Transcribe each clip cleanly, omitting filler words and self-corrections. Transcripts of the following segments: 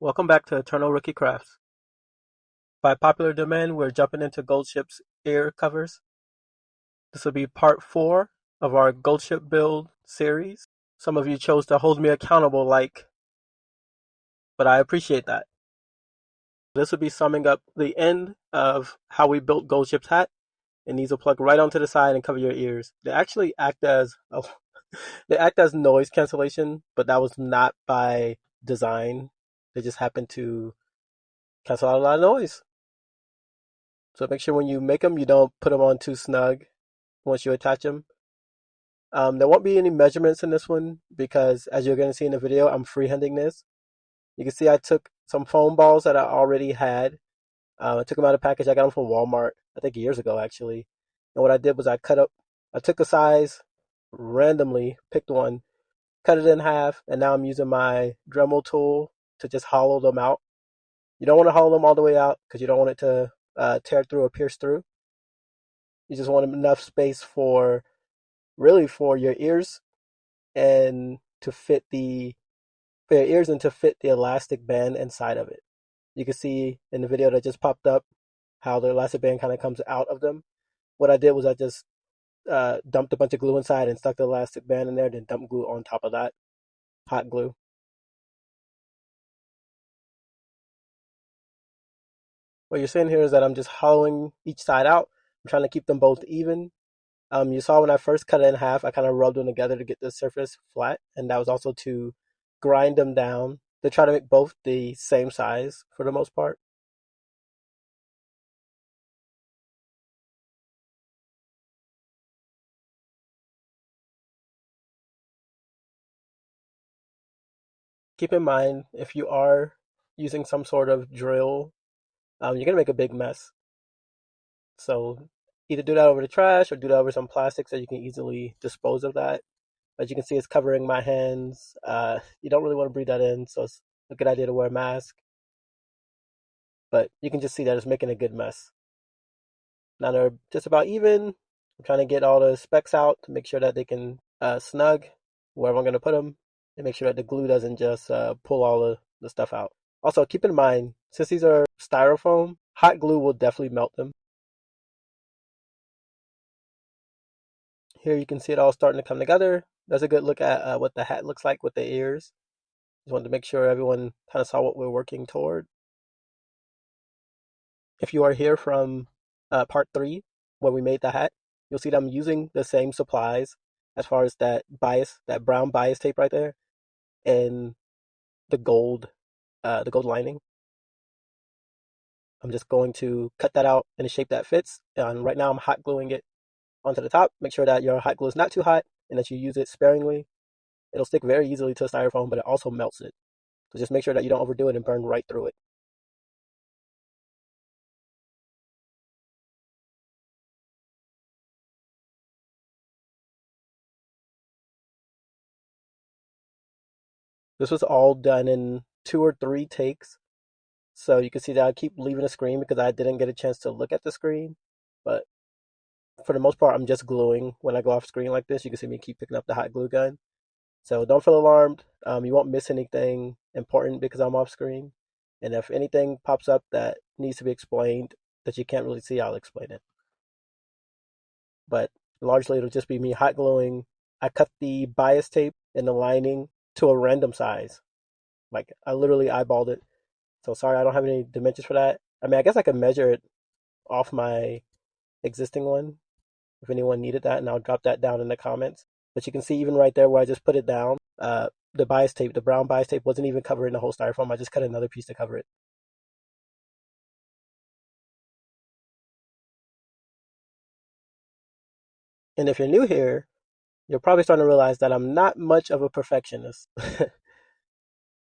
Welcome back to Eternal Rookie Crafts. By popular demand, we're jumping into Gold Ship's ear covers. This will be part 4 of our Gold Ship build series. Some of you chose to hold me accountable but I appreciate that. This will be summing up the end of how we built Gold Ship's hat, and these will plug right onto the side and cover your ears. They actually act as they act as noise cancellation, but that was not by design. They just happen to cancel out a lot of noise. So make sure when you make them, you don't put them on too snug once you attach them. There won't be any measurements in this one because, as you're going to see in the video, I'm freehanding this. You can see I took some foam balls that I already had. I took them out of the package. I got them from Walmart, I think years ago actually. And what I did was I took a size randomly, picked one, cut it in half, and now I'm using my Dremel tool to just hollow them out. You don't want to hollow them all the way out because you don't want it to tear through or pierce through. You just want enough space for your ears and to fit the elastic band inside of it. You can see in the video that just popped up how the elastic band kind of comes out of them. What I did was I just dumped a bunch of glue inside and stuck the elastic band in there, then dumped glue on top of that, hot glue. What you're seeing here is that I'm just hollowing each side out. I'm trying to keep them both even. You saw when I first cut it in half, I kind of rubbed them together to get the surface flat, and that was also to grind them down to try to make both the same size for the most part. Keep in mind, if you are using some sort of drill, you're going to make a big mess. So either do that over the trash or do that over some plastic so you can easily dispose of that. As you can see, it's covering my hands. You don't really want to breathe that in, so it's a good idea to wear a mask. But you can just see that it's making a good mess. Now they're just about even. I'm trying to get all the specks out to make sure that they can snug wherever I'm going to put them, and make sure that the glue doesn't just pull all the stuff out. Also, keep in mind, since these are styrofoam, hot glue will definitely melt them. Here you can see it all starting to come together. That's a good look at what the hat looks like with the ears. Just wanted to make sure everyone kind of saw what we're working toward. If you are here from part 3, when we made the hat, you'll see that I'm using the same supplies as far as that brown bias tape right there, and the gold lining. I'm just going to cut that out in a shape that fits. And right now I'm hot gluing it onto the top. Make sure that your hot glue is not too hot and that you use it sparingly. It'll stick very easily to the styrofoam, but it also melts it. So just make sure that you don't overdo it and burn right through it. This was all done in 2 or 3 takes. So you can see that I keep leaving the screen because I didn't get a chance to look at the screen. But for the most part, I'm just gluing when I go off screen like this. You can see me keep picking up the hot glue gun. So don't feel alarmed. You won't miss anything important because I'm off screen. And if anything pops up that needs to be explained that you can't really see, I'll explain it. But largely it'll just be me hot gluing. I cut the bias tape and the lining to a random size. Like I literally eyeballed it. So sorry, I don't have any dimensions for that. I mean, I guess I could measure it off my existing one if anyone needed that, and I'll drop that down in the comments. But you can see even right there where I just put it down, the bias tape, the brown bias tape wasn't even covering the whole styrofoam. I just cut another piece to cover it. And if you're new here, you're probably starting to realize that I'm not much of a perfectionist.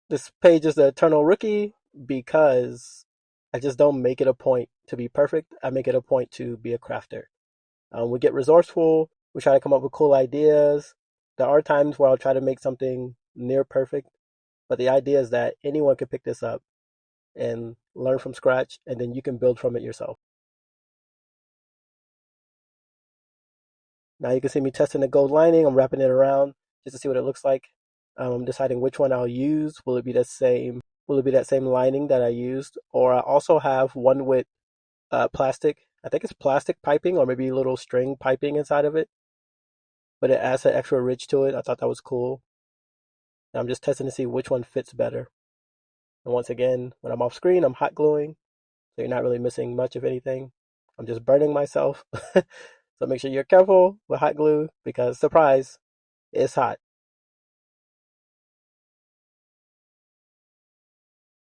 This page is the Eternal Rookie because I just don't make it a point to be perfect. I make it a point to be a crafter. We get resourceful. We try to come up with cool ideas. There are times where I'll try to make something near perfect, but the idea is that anyone can pick this up and learn from scratch, and then you can build from it yourself. Now you can see me testing the gold lining. I'm wrapping it around just to see what it looks like. I'm deciding which one I'll use. Will it be the same will it be that same lining that I used? Or I also have one with plastic. I think it's plastic piping or maybe a little string piping inside of it, but it adds an extra ridge to it. I thought that was cool. And I'm just testing to see which one fits better. And once again, when I'm off screen, I'm hot gluing, so you're not really missing much of anything. I'm just burning myself. So make sure you're careful with hot glue because, surprise, it's hot.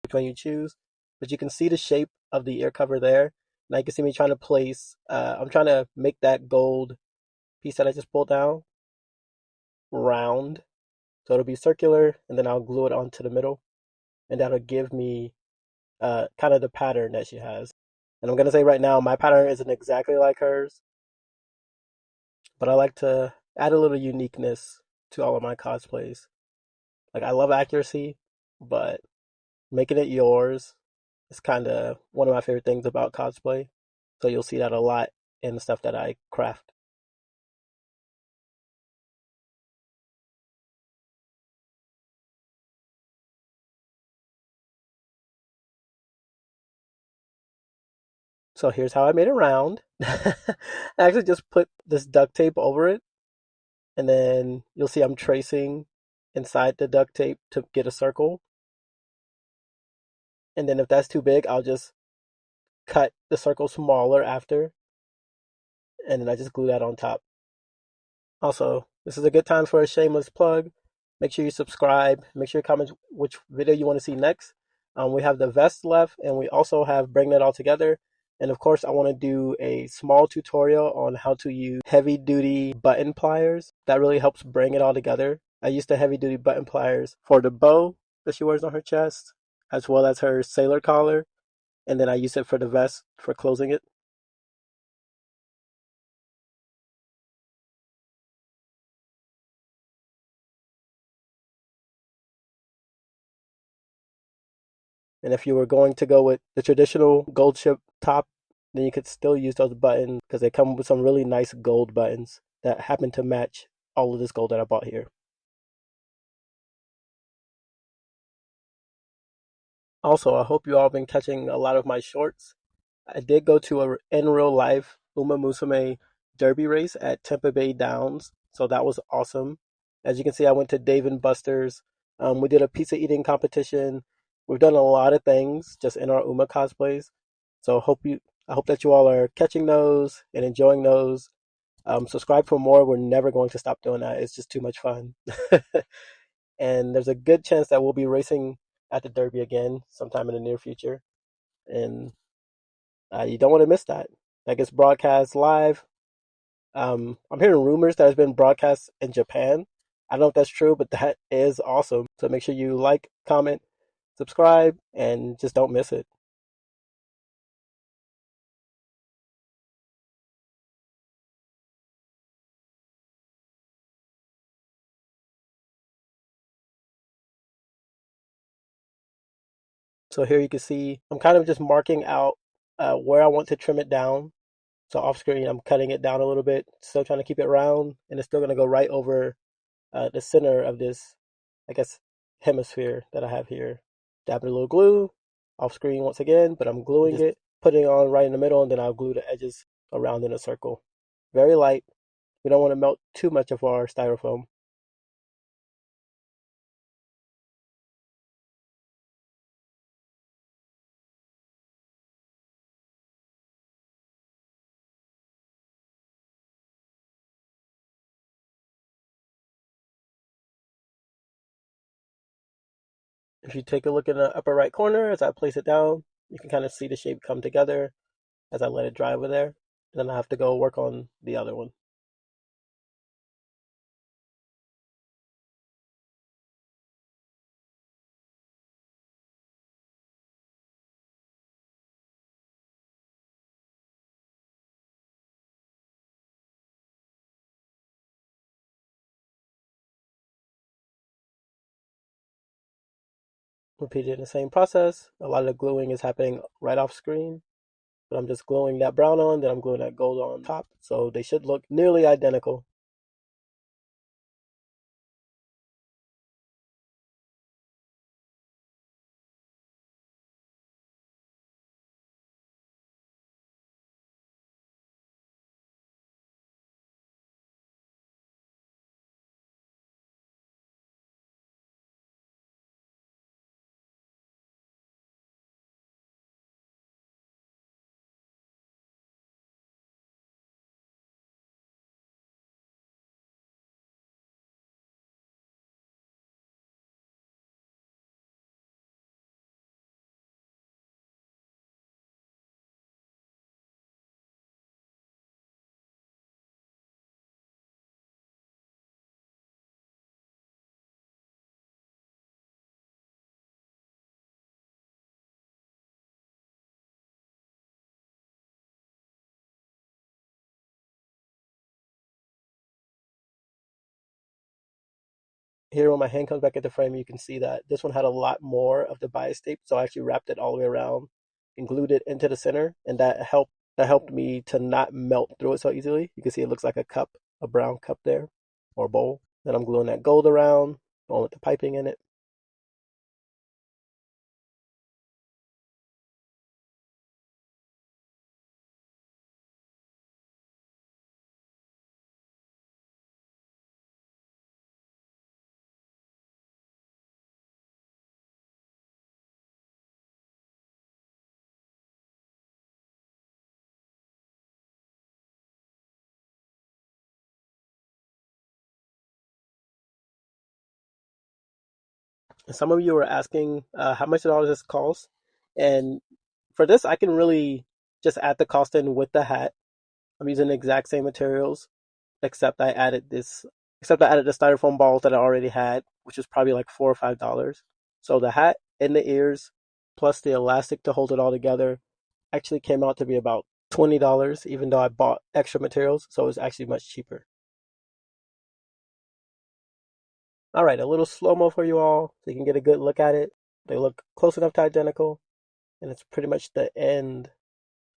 Which one you choose, but you can see the shape of the ear cover there. Now you can see me trying to place, I'm trying to make that gold piece that I just pulled down round. So it'll be circular, and then I'll glue it onto the middle, and that'll give me kind of the pattern that she has. And I'm gonna say right now, my pattern isn't exactly like hers, but I like to add a little uniqueness to all of my cosplays. Like I love accuracy, but making it yours is kind of one of my favorite things about cosplay. So you'll see that a lot in the stuff that I craft. So here's how I made it round. I actually just put this duct tape over it, and then you'll see I'm tracing inside the duct tape to get a circle. And then if that's too big, I'll just cut the circle smaller after, and then I just glue that on top. Also, this is a good time for a shameless plug. Make sure you subscribe. Make sure you comment which video you want to see next. We have the vest left, and we also have bringing it all together. And of course, I want to do a small tutorial on how to use heavy duty button pliers. That really helps bring it all together. I used the heavy duty button pliers for the bow that she wears on her chest, as well as her sailor collar. And then I use it for the vest for closing it. And if you were going to go with the traditional gold ship top, then you could still use those buttons because they come with some really nice gold buttons that happen to match all of this gold that I bought here. Also, I hope you all been catching a lot of my shorts. I did go to a in real life Uma Musume Derby race at Tampa Bay Downs, so that was awesome. As you can see, I went to Dave and Buster's. We did a pizza eating competition. We've done a lot of things just in our Uma cosplays. So I hope that you all are catching those and enjoying those. Subscribe for more. We're never going to stop doing that. It's just too much fun. And there's a good chance that we'll be racing at the Derby again sometime in the near future. And you don't want to miss that. That gets broadcast live. I'm hearing rumors that has been broadcast in Japan. I don't know if that's true, but that is awesome. So make sure you like, comment, subscribe, and just don't miss it. So here you can see I'm kind of just marking out where I want to trim it down. So off screen, I'm cutting it down a little bit, still trying to keep it round, and it's still going to go right over the center of this, I guess, hemisphere that I have here. Dabbing a little glue off screen once again, but I'm gluing it, putting it on right in the middle, and then I'll glue the edges around in a circle. Very light. We don't want to melt too much of our styrofoam. If you take a look in the upper right corner as I place it down, you can kind of see the shape come together as I let it dry over there. And then I have to go work on the other one. Repeating the same process. A lot of the gluing is happening right off screen, but I'm just gluing that brown on, then I'm gluing that gold on top. So they should look nearly identical. here when my hand comes back at the frame, you can see that this one had a lot more of the bias tape, so I actually wrapped it all the way around and glued it into the center, and that helped me to not melt through it so easily. You can see it looks like a cup, a brown cup there, or bowl. Then I'm gluing that gold around, going with the piping in it. And some of you were asking how much did all this cost, and for this I can really just add the cost in with the hat. I'm using the exact same materials, except I added this, except I added the styrofoam balls that I already had, which is probably like $4 or $5. So the hat and the ears, plus the elastic to hold it all together, actually came out to be about $20, even though I bought extra materials, so it was actually much cheaper. All right, a little slow-mo for you all, so you can get a good look at it. They look close enough to identical, and it's pretty much the end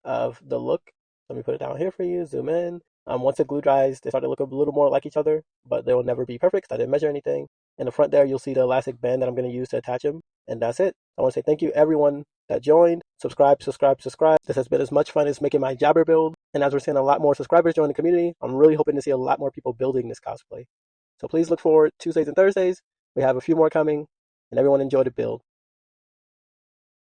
of the look. Let me put it down here for you, zoom in. Once the glue dries, they start to look a little more like each other, but they will never be perfect because I didn't measure anything. In the front there, you'll see the elastic band that I'm going to use to attach them, and that's it. I want to say thank you everyone that joined. Subscribe, subscribe, subscribe. This has been as much fun as making my jabber build, and as we're seeing a lot more subscribers join the community, I'm really hoping to see a lot more people building this cosplay. So please look forward Tuesdays and Thursdays. We have a few more coming, and everyone enjoy the build.